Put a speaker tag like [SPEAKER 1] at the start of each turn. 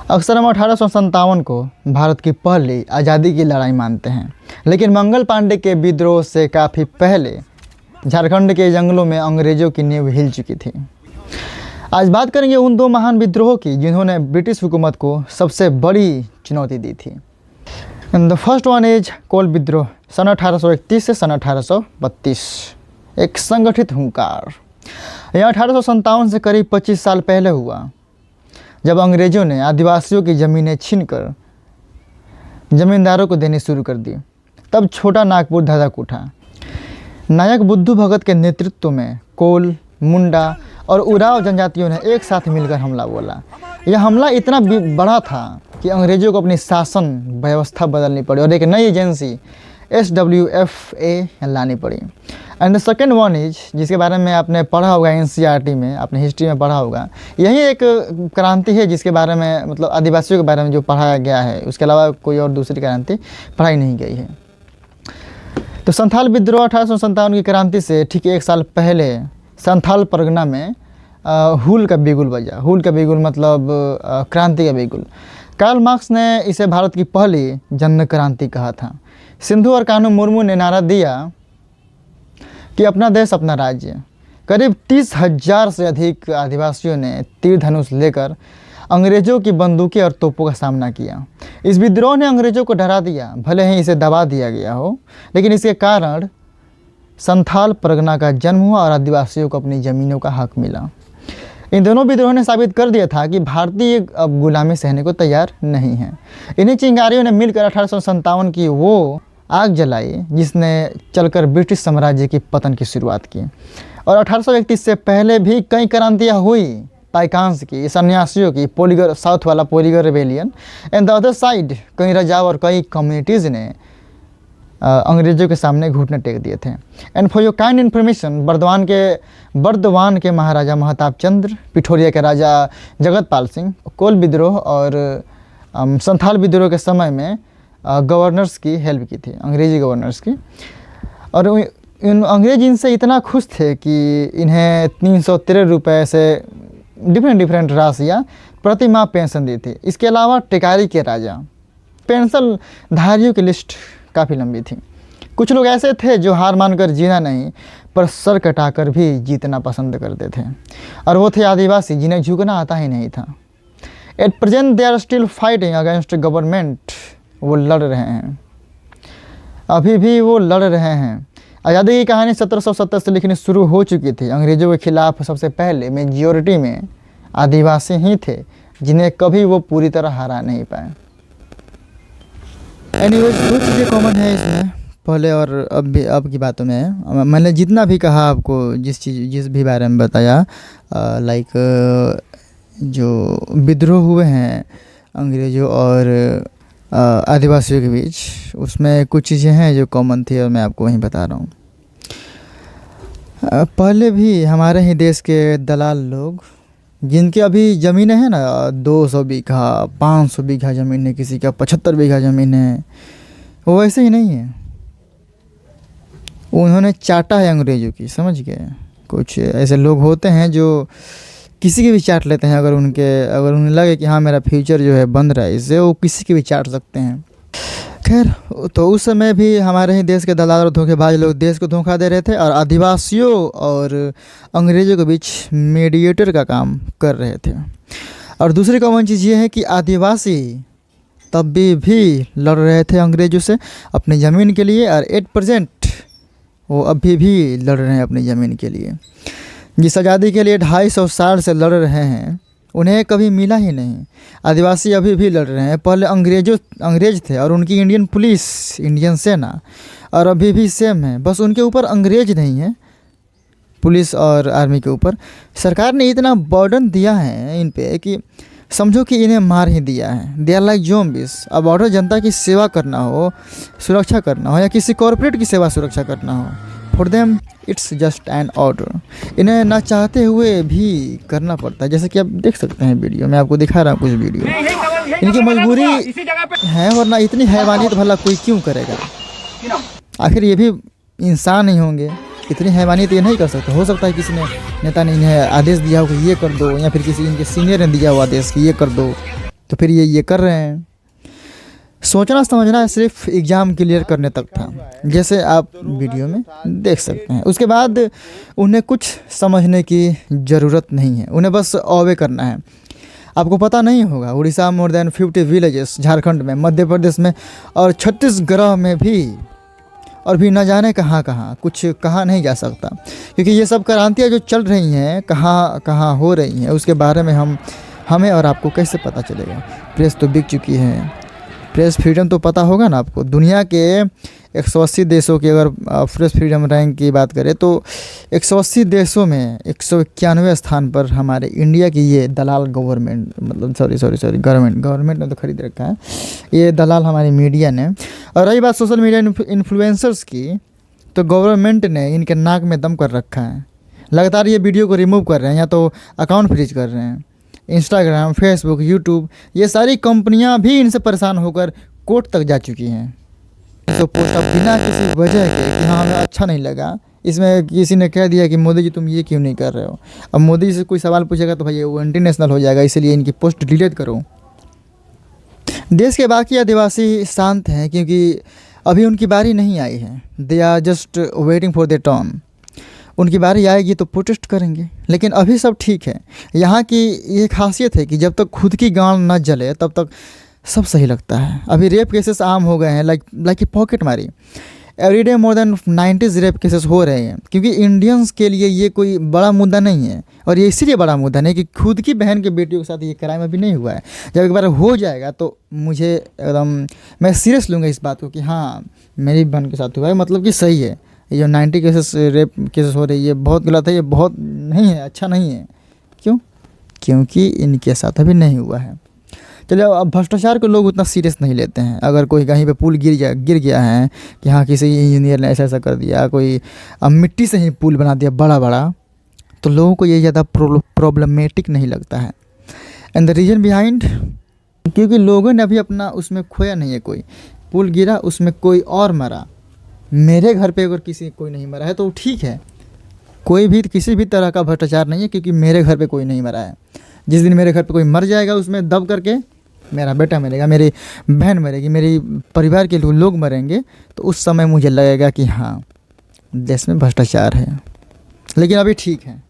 [SPEAKER 1] अक्सर हम 1857 को भारत की पहली आज़ादी की लड़ाई मानते हैं, लेकिन मंगल पांडे के विद्रोह से काफ़ी पहले झारखंड के जंगलों में अंग्रेज़ों की नींव हिल चुकी थी। आज बात करेंगे उन दो महान विद्रोहों की जिन्होंने ब्रिटिश हुकूमत को सबसे बड़ी चुनौती दी थी। द फर्स्ट वन इज कोल विद्रोह सन 1831 से सन 1832। एक संगठित हुंकार। यह 1857 से करीब 25 साल पहले हुआ, जब अंग्रेज़ों ने आदिवासियों की ज़मीनें छीनकर ज़मींदारों को देनी शुरू कर दी। तब छोटा नागपुर धधक उठा। नायक बुद्धू भगत के नेतृत्व में कोल, मुंडा और उराव जनजातियों ने एक साथ मिलकर हमला बोला। यह हमला इतना बड़ा था कि अंग्रेज़ों को अपनी शासन व्यवस्था बदलनी पड़ी और एक नई एजेंसी SWFA लानी पड़ी। And the second one is, जिसके बारे में आपने पढ़ा होगा NCERT में, अपनी हिस्ट्री में पढ़ा होगा, यही एक क्रांति है जिसके बारे में मतलब आदिवासियों के बारे में जो पढ़ाया गया है, उसके अलावा कोई और दूसरी क्रांति पढ़ाई नहीं गई है। तो संथाल विद्रोह 1857 की क्रांति से ठीक एक साल पहले संथाल परगना में हुल का बिगुल बजा। हुल का बिगुल मतलब क्रांति का बिगुल। कार्ल मार्क्स ने इसे भारत की पहली जन क्रांति कहा था। सिंधु और कान्हू मुर्मू ने नारा दिया कि अपना देश अपना राज्य। करीब 30,000 से अधिक आदिवासियों ने तीर धनुष लेकर अंग्रेज़ों की बंदूकें और तोपों का सामना किया। इस विद्रोह ने अंग्रेज़ों को डरा दिया, भले ही इसे दबा दिया गया हो, लेकिन इसके कारण संथाल परगना का जन्म हुआ और आदिवासियों को अपनी ज़मीनों का हक मिला। इन दोनों विद्रोहों ने साबित कर दिया था कि भारतीय अब गुलामी सहने को तैयार नहीं है। इन्हीं चिंगारियों ने मिलकर 1857 की वो आग जलाई जिसने चलकर ब्रिटिश साम्राज्य की पतन की शुरुआत की। और 1831 से पहले भी कई क्रांतियाँ हुई। पाइकांस की, सन्यासियों की, पोलीगर साउथ वाला Poligar rebellion, and the other side कई राजाओं और कई कम्युनिटीज़ ने अंग्रेज़ों के सामने घुटने टेक दिए थे। And for your kind information, Burdwan के महाराजा महताब चंद्र, पिठोरिया के राजा जगतपाल सिंह कोल विद्रोह और संथाल विद्रोह के समय में गवर्नर्स की हेल्प की थी, अंग्रेज़ी गवर्नर्स की। और अंग्रेज इनसे इतना खुश थे कि इन्हें 313 रुपये से डिफरेंट राशियाँ प्रति माह पेंशन दी थी। इसके अलावा टेकारी के राजा, पेंशन धारियों की लिस्ट काफ़ी लंबी थी। कुछ लोग ऐसे थे जो हार मानकर जीना नहीं पर सर कटाकर भी जीतना पसंद करते थे, और वो थे आदिवासी जिन्हें झुकना आता ही नहीं था। At present they are still fighting against government. वो लड़ रहे हैं, अभी भी वो लड़ रहे हैं। आज़ादी की कहानी 1770 से लिखनी शुरू हो चुकी थी। अंग्रेज़ों के खिलाफ सबसे पहले मेजॉरिटी में आदिवासी ही थे जिन्हें कभी वो पूरी तरह हरा नहीं पाए। एनीवेज, दो चीज़ें कॉमन है इसमें, पहले और अब की बातों में। मैंने जितना भी कहा आपको, जिस भी बारे में बताया, लाइक जो विद्रोह हुए हैं अंग्रेज़ों और आदिवासियों के बीच, उसमें कुछ चीज़ें हैं जो कॉमन थी और मैं आपको वहीं बता रहा हूँ। पहले भी हमारे ही देश के दलाल लोग, जिनके अभी ज़मीनें हैं ना 200 बीघा 500 बीघा ज़मीन है, किसी का 75 बीघा ज़मीन है, वो वैसे ही नहीं है। उन्होंने चाटा है अंग्रेज़ों की, समझ गए। कुछ ऐसे लोग होते हैं जो किसी की भी चाट लेते हैं। अगर उन्हें लगे कि हाँ मेरा फ्यूचर जो है बंद रहा है इससे, वो किसी की भी चाट सकते हैं। खैर, तो उस समय भी हमारे ही देश के दलाल और धोखेबाज लोग देश को धोखा दे रहे थे और आदिवासियों और अंग्रेज़ों के बीच मीडिएटर का काम कर रहे थे। और दूसरी कॉमन चीज़ ये है कि आदिवासी तब भी लड़ रहे थे अंग्रेज़ों से अपनी ज़मीन के लिए, और 8% वो अभी भी लड़ रहे हैं अपनी ज़मीन के लिए। जिस आज़ादी के लिए 250 साल से लड़ रहे हैं, उन्हें कभी मिला ही नहीं। आदिवासी अभी भी लड़ रहे हैं। पहले अंग्रेज थे और उनकी इंडियन पुलिस, इंडियन सेना, और अभी भी सेम है, बस उनके ऊपर अंग्रेज नहीं है, पुलिस और आर्मी के ऊपर। सरकार ने इतना बर्डन दिया है इन पे कि समझो कि इन्हें मार ही दिया है। They are like zombies. अब ऑर्डर जनता की सेवा करना हो, सुरक्षा करना हो, या किसी कॉरपोरेट की सेवा सुरक्षा करना हो, for them it's just an order. इन्हें ना चाहते हुए भी करना पड़ता है। जैसे कि आप देख सकते हैं वीडियो में, आपको दिखा रहा हूँ कुछ वीडियो। इनकी मजबूरी है, वरना इतनी हैवानियत भला कोई क्यों करेगा? आखिर ये भी इंसान ही होंगे, इतनी हैवानियत ये नहीं कर सकते। हो सकता है किसी नेता ने इन्हें आदेश दिया हो कि ये कर दो, या फिर किसी इनके सीनियर ने दिया हो आदेश कि ये कर दो, तो फिर ये कर रहे हैं। सोचना समझना सिर्फ एग्ज़ाम क्लियर करने तक था, जैसे आप वीडियो में देख सकते हैं। उसके बाद उन्हें कुछ समझने की ज़रूरत नहीं है, उन्हें बस ऑवे करना है। आपको पता नहीं होगा, Orissa more than 50 villages, Jharkhand में, मध्य प्रदेश में और छत्तीसगढ़ में भी, और भी न जाने कहाँ कहाँ, कुछ कहा नहीं जा सकता, क्योंकि ये सब क्रांतियाँ जो चल रही हैं कहाँ कहाँ हो रही हैं उसके बारे में हमें और आपको कैसे पता चलेगा। प्रेस तो बिक चुकी है, प्रेस फ्रीडम तो पता होगा ना आपको। दुनिया के 180 देशों की अगर प्रेस फ्रीडम रैंक की बात करें तो 180 देशों में 191 स्थान पर हमारे इंडिया की ये दलाल गवर्नमेंट, मतलब सॉरी गवर्नमेंट ने तो खरीद रखा है, ये दलाल हमारी मीडिया ने। और रही बात सोशल मीडिया इन्फ्लुएंसर्स की, तो गवर्नमेंट ने इनके नाक में दम कर रखा है। लगातार ये वीडियो को रिमूव कर रहे हैं या तो अकाउंट फ्रीज कर रहे हैं। इंस्टाग्राम, फेसबुक, यूट्यूब, ये सारी कंपनियां भी इनसे परेशान होकर कोर्ट तक जा चुकी हैं। तो पोस्ट अब बिना किसी वजह के कि हाँ हमें अच्छा नहीं लगा, इसमें किसी ने कह दिया कि मोदी जी तुम ये क्यों नहीं कर रहे हो। अब मोदी जी से कोई सवाल पूछेगा तो भाई वो इंटरनेशनल हो जाएगा, इसलिए इनकी पोस्ट डिलीट करो। देश के बाकी आदिवासी शांत हैं क्योंकि अभी उनकी बारी नहीं आई है। They are just waiting for their turn. उनकी बारी आएगी तो प्रोटेस्ट करेंगे, लेकिन अभी सब ठीक है। यहाँ की ये खासियत है कि जब तक खुद की गांड न जले तब तक सब सही लगता है। अभी रेप केसेस आम हो गए हैं, लाइक पॉकेट मारी। Everyday more than 90 rape cases हो रहे हैं, क्योंकि इंडियंस के लिए ये कोई बड़ा मुद्दा नहीं है। और ये इसीलिए बड़ा मुद्दा नहीं कि खुद की बहन के बेटियों के साथ ये क्राइम अभी नहीं हुआ है। जब एक बार हो जाएगा तो मुझे एकदम, मैं सीरियस लूँगा इस बात को कि हाँ मेरी बहन के साथ हुआ है, मतलब कि सही है। ये जो 90 केसेस रेप केसेस हो रही है, ये बहुत गलत है, ये बहुत नहीं है, अच्छा नहीं है। क्यों? क्योंकि इनके साथ अभी नहीं हुआ है। चलिए, अब भ्रष्टाचार को लोग उतना सीरियस नहीं लेते हैं। अगर कोई कहीं पे पुल गिर गया है कि हाँ किसी इंजीनियर ने ऐसा कर दिया, कोई अब मिट्टी से ही पुल बना दिया बड़ा बड़ा, तो लोगों को ये ज़्यादा प्रॉब्लमेटिक नहीं लगता है। एंड द रीज़न बिहाइंड, क्योंकि लोगों ने अभी अपना उसमें खोया नहीं है। कोई पुल गिरा, उसमें कोई और मरा। मेरे घर पे अगर कोई नहीं मरा है तो ठीक है, कोई भी किसी भी तरह का भ्रष्टाचार नहीं है, क्योंकि मेरे घर पे कोई नहीं मरा है। जिस दिन मेरे घर पे कोई मर जाएगा उसमें दब करके मेरा बेटा मरेगा, मेरी बहन मरेगी, मेरी परिवार के लोग मरेंगे, तो उस समय मुझे लगेगा कि हाँ देश में भ्रष्टाचार है। लेकिन अभी ठीक है।